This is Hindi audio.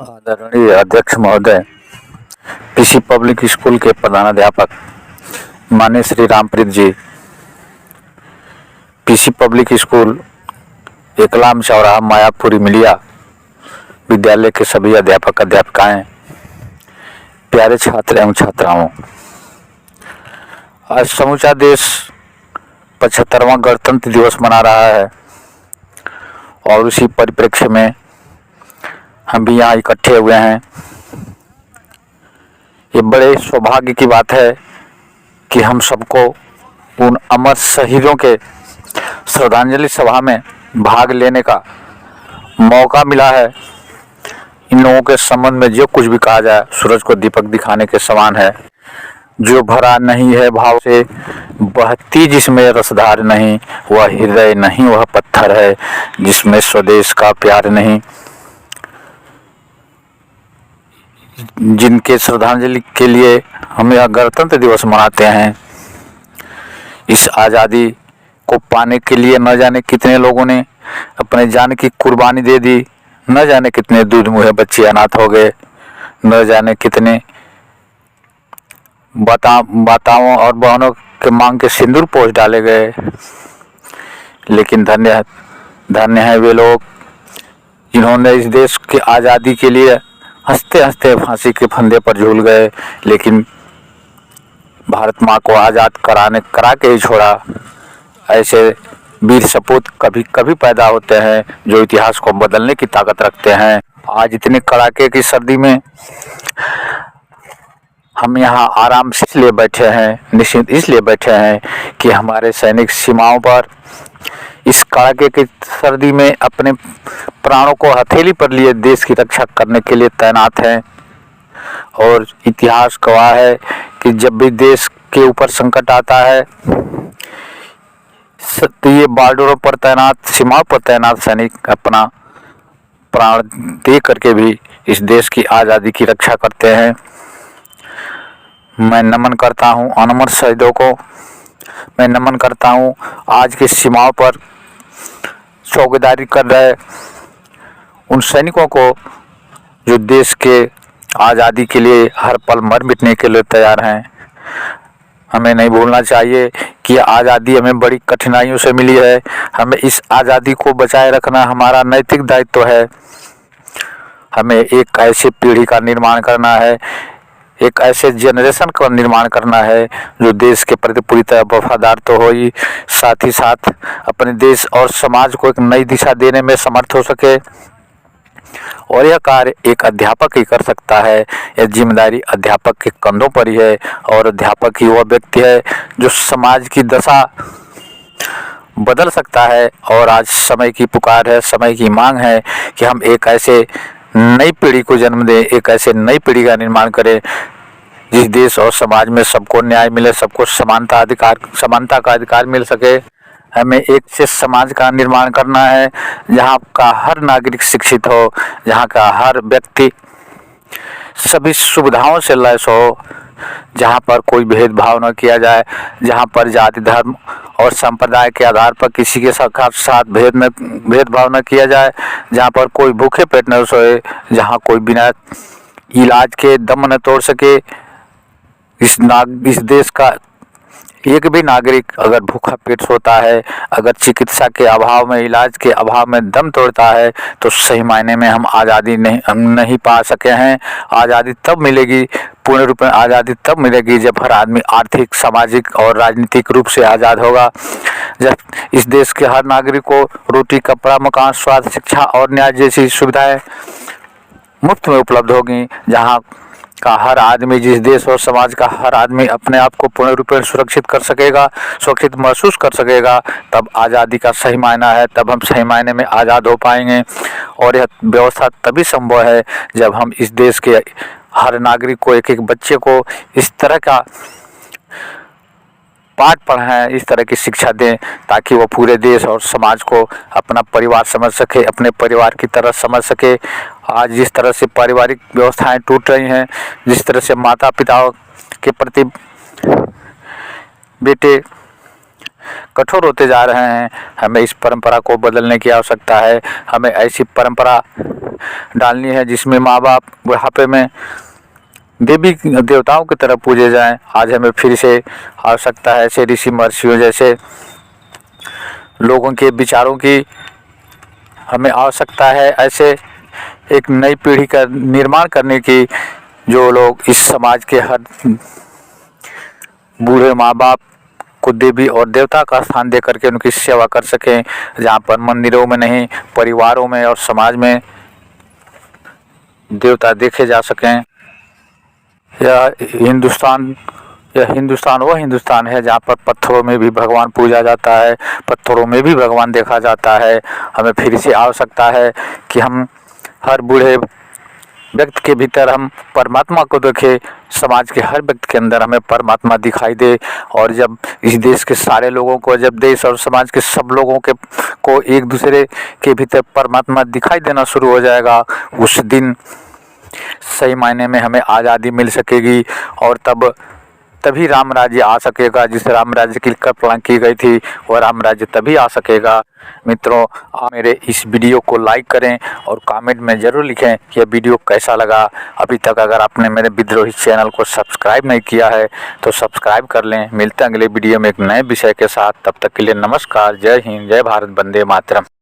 आदरणीय अध्यक्ष महोदय, पीसी पब्लिक स्कूल के प्रधानाध्यापक माननीय श्री रामप्रीत जी, पीसी पब्लिक स्कूल एकलाम चौराहा मायापुरी मिलिया विद्यालय के सभी अध्यापक अध्यापिकाएं, प्यारे छात्र एवं छात्राओं, आज समूचा देश 75वां गणतंत्र दिवस मना रहा है और उसी परिप्रेक्ष्य में हम भी यहाँ इकट्ठे हुए हैं। ये बड़े सौभाग्य की बात है कि हम सबको उन अमर शहीदों के श्रद्धांजलि सभा में भाग लेने का मौका मिला है। इन लोगों के संबंध में जो कुछ भी कहा जाए सूरज को दीपक दिखाने के समान है। जो भरा नहीं है भाव से, बहती जिसमें रसधार नहीं, वह हृदय नहीं वह पत्थर है, जिसमें स्वदेश का प्यार नहीं। जिनके श्रद्धांजलि के लिए हम यह गणतंत्र दिवस मनाते हैं, इस आज़ादी को पाने के लिए न जाने कितने लोगों ने अपने जान की कुर्बानी दे दी, न जाने कितने दूध मुहे बच्चे अनाथ हो गए, न जाने कितने माताओं और बहनों के मांग के सिंदूर पोंछ डाले गए। लेकिन धन्य है वे लोग जिन्होंने इस देश की आज़ादी के लिए हंसते हंसते फांसी के फंदे पर झूल गए, लेकिन भारत माँ को आज़ाद करा के ही छोड़ा। ऐसे वीर सपूत कभी कभी पैदा होते हैं जो इतिहास को बदलने की ताकत रखते हैं। आज इतने कड़ाके की सर्दी में हम यहाँ आराम से इसलिए बैठे हैं, निश्चिंत इसलिए बैठे हैं कि हमारे सैनिक सीमाओं पर इस कड़ाके की सर्दी में अपने प्राणों को हथेली पर लिए देश की रक्षा करने के लिए तैनात हैं। और इतिहास गवाह है कि जब भी देश के ऊपर संकट आता है तो ये बॉर्डरों पर तैनात, सीमाओं पर तैनात सैनिक अपना प्राण दे करके भी इस देश की आज़ादी की रक्षा करते हैं। मैं नमन करता हूँ अनमर शहीदों को। मैं नमन करता हूँ आज की सीमाओं पर चौकीदारी कर रहे उन सैनिकों को जो देश के आज़ादी के लिए हर पल मर मिटने के लिए तैयार हैं। हमें नहीं भूलना चाहिए कि आज़ादी हमें बड़ी कठिनाइयों से मिली है। हमें इस आज़ादी को बचाए रखना हमारा नैतिक दायित्व है। हमें एक ऐसी पीढ़ी का निर्माण करना है, एक ऐसे जनरेशन का निर्माण करना है जो देश के प्रति पूरी तरह वफादार तो हो ही, साथ ही साथ अपने देश और समाज को एक नई दिशा देने में समर्थ हो सके। और यह कार्य एक अध्यापक ही कर सकता है। यह जिम्मेदारी अध्यापक के कंधों पर ही है और अध्यापक ही वह व्यक्ति है जो समाज की दशा बदल सकता है। और आज समय की पुकार है, समय की मांग है कि हम एक ऐसे नई पीढ़ी को जन्म दें, एक ऐसे नई पीढ़ी का निर्माण करें जिस देश और समाज में सबको न्याय मिले, सबको समानता का अधिकार मिल सके। हमें एक से समाज का निर्माण करना है जहाँ का हर नागरिक शिक्षित हो, जहाँ का हर व्यक्ति सभी सुविधाओं से लैस हो, जहाँ पर कोई भेदभाव न किया जाए, जहाँ पर जाति धर्म और संप्रदाय के आधार पर किसी के साथ भेदभाव न किया जाए, जहाँ पर कोई भूखे पेट न सोए, जहाँ कोई बिना इलाज के दम न तोड़ सके। इस देश का एक भी नागरिक अगर भूखा पेट सोता है, अगर चिकित्सा के अभाव में, इलाज के अभाव में दम तोड़ता है, तो सही मायने में हम आज़ादी नहीं पा सके हैं। आज़ादी तब मिलेगी, पूर्ण रूप में आज़ादी तब मिलेगी जब हर आदमी आर्थिक, सामाजिक और राजनीतिक रूप से आज़ाद होगा। जब इस देश के हर नागरिक को रोटी, कपड़ा, मकान, स्वास्थ्य, शिक्षा और न्याय जैसी सुविधाएं मुफ्त में उपलब्ध होगी, जहाँ का हर आदमी, जिस देश और समाज का हर आदमी अपने आप को पूर्ण रूप में सुरक्षित कर सकेगा, सुरक्षित महसूस कर सकेगा, तब आज़ादी का सही मायना है, तब हम सही मायने में आज़ाद हो पाएंगे। और यह व्यवस्था तभी संभव है जब हम इस देश के हर नागरिक को, एक एक बच्चे को इस तरह का पाठ पढ़ाएं, इस तरह की शिक्षा दें ताकि वो पूरे देश और समाज को अपना परिवार समझ सके, अपने परिवार की तरह समझ सके। आज जिस तरह से पारिवारिक व्यवस्थाएं टूट रही हैं, जिस तरह से माता पिताओं के प्रति बेटे कठोर होते जा रहे हैं, हमें इस परंपरा को बदलने की आवश्यकता है। हमें ऐसी परंपरा डालनी है, जिसमें माँ बाप बुढ़ापे में देवी देवताओं की तरह पूजे जाएं। आज हमें फिर से आवश्यकता है ऐसे ऋषि महर्षियों जैसे लोगों के विचारों की हमें आवश्यकता है, ऐसे एक नई पीढ़ी का निर्माण करने की, जो लोग इस समाज के हर बूढ़े माँ बाप को देवी और देवता का स्थान दे करके उनकी सेवा कर सकें, जहाँ पर मंदिरों में नहीं, परिवारों में और समाज में देवता देखे जा सकें। यह हिंदुस्तान वो हिंदुस्तान है जहाँ पर पत्थरों में भी भगवान पूजा जाता है, पत्थरों में भी भगवान देखा जाता है। हमें फिर से आवश्यकता है कि हम हर बूढ़े व्यक्ति के भीतर हम परमात्मा को देखें, समाज के हर व्यक्ति के अंदर हमें परमात्मा दिखाई दे। और जब इस देश के सारे लोगों को, जब देश और समाज के सब लोगों को एक दूसरे के भीतर परमात्मा दिखाई देना शुरू हो जाएगा, उस दिन सही मायने में हमें आज़ादी मिल सकेगी और तभी राम राज्य आ सकेगा। जिस राम राज्य की कल्पना की गई थी वह राम राज्य तभी आ सकेगा। मित्रों, आप मेरे इस वीडियो को लाइक करें और कमेंट में ज़रूर लिखें कि यह वीडियो कैसा लगा। अभी तक अगर आपने मेरे विद्रोही चैनल को सब्सक्राइब नहीं किया है तो सब्सक्राइब कर लें। मिलते हैं अगले वीडियो में एक नए विषय के साथ। तब तक के लिए नमस्कार। जय हिंद, जय भारत, वंदे मातरम।